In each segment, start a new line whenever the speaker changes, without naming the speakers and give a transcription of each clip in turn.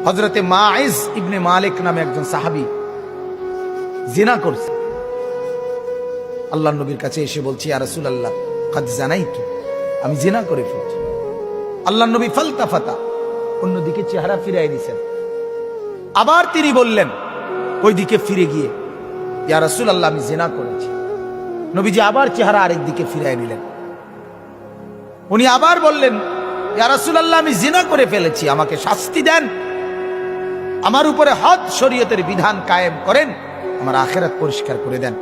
হযরতে মাইজ ইবনে মালিক নামে একজন সাহাবী জিনা করছে। আল্লাহর নবীর কাছে এসে বলছি, ইয়া রাসূলুল্লাহ কাদ জানাইতু, আমি জিনা করে ফেলেছি। আল্লাহর নবী ফালতাফাতা, অন্যদিকে চেহারা ফিরাই দিয়েছেন। আবার তিনি বললেন ওইদিকে ফিরে গিয়ে, ইয়া রাসূলুল্লাহ আমি জিনা করেছি। নবীজি আবার চেহারা আরেক দিকে ফিরাই নিলেন। উনি আবার বললেন, ইয়া রাসূলুল্লাহ আমি জিনা করে ফেলেছি, আমাকে শাস্তি দেন, আমার উপরে হদ শরীয়তের বিধান কায়েম করেন, আমার আখিরাত পরিষ্কার করে দেন,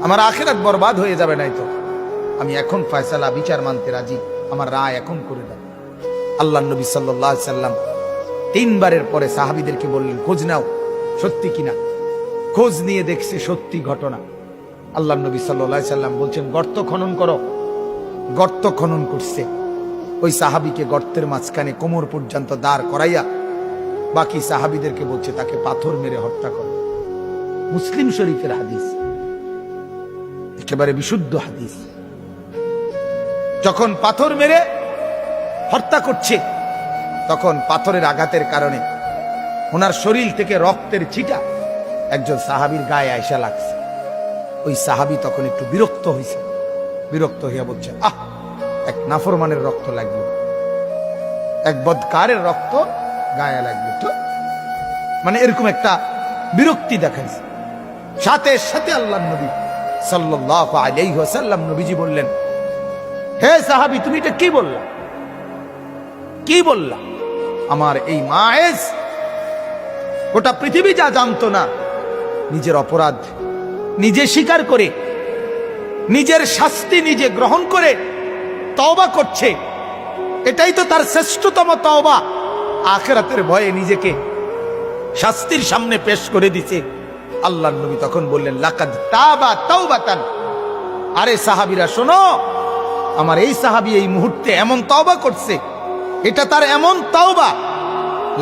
আমার আখিরাত বরবাদ হয়ে যাবে নাই তো। আমি এখন ফয়সালা বিচার মানতে রাজি, আমার রায় এখন করে দেন। আল্লাহর নবী সাল্লাল্লাহু আলাইহি সাল্লাম তিনবারের পরে সাহাবীদেরকে বললেন, খোঁজ নাও সত্যি কিনা। খোঁজ নিয়ে দেখছে সত্যি ঘটনা। আল্লাহর নবী সাল্লাল্লাহু আলাইহি সাল্লাম বলছেন, গর্ত খনন করো। গর্ত খনন করছে। ওই সাহাবীকে গর্তের মাঝখানে কোমর পর্যন্ত দাঁড় করাইয়া বাকি সাহাবীদেরকে বলছে তাকে পাথর মেরে হত্যা করো। মুসলিম শরীফের হাদিস, একেবারে বিশুদ্ধ হাদিস। যখন পাথর মেরে হত্যা করছে, তখন পাথরের আঘাতের কারণে ওনার শরীর থেকে রক্তের ছিটা একজন সাহাবীর গায়ে আয়সা লাগছে। ওই সাহাবী তখন একটু বিরক্ত হয়েছে। বিরক্ত হইয়া বলছে, আহ, এক নাফরমানের রক্ত লাগলো, এক বদকারের রক্ত গায়ে লাগলো, তো মানে এরকম একটা বিরক্তি দেখাইছে। সাথে সাথে আল্লাহর নবী সাল্লাল্লাহু আলাইহি ওয়াসাল্লাম নবীজি বললেন, হে সাহাবী তুমি এটা কি বললা, কি বললা? আমার এই মায়েজ গোটা পৃথিবী যা জানতো না, নিজের অপরাধ নিজে স্বীকার করে, নিজের শাস্তি নিজে গ্রহণ করে তওবা করছে। এটাই তো তার শ্রেষ্ঠতম তওবা। আখিরাতের ভয়ে নিজেকে শাস্তির সামনে পেশ করে দিছে। আল্লাহর নবী তখন বললেন, লাকাদ তাবা তাওবাতান, আরে সাহাবীরা শোনো, আমার এই সাহাবী এই মুহূর্তে এমন তওবা করছে, এটা তার এমন তওবা,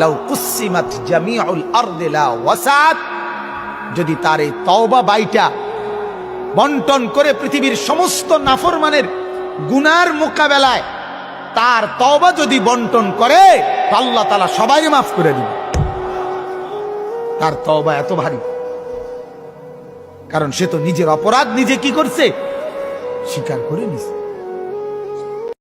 লাউ কুসিমাত জামিউল আরদি লা ওয়াসাত, যদি তার এই তওবা বাইটা বন্টন করে পৃথিবীর সমস্ত নাফরমানের গুনার মোকাবেলায় তার তওবা যদি বন্টন করে, আল্লাহ তাআলা সবাইকে মাফ করে দিবে। তার তওবা এত ভারী, কারণ সে তো নিজের অপরাধ নিজে কি করছে, স্বীকার করে নিছে।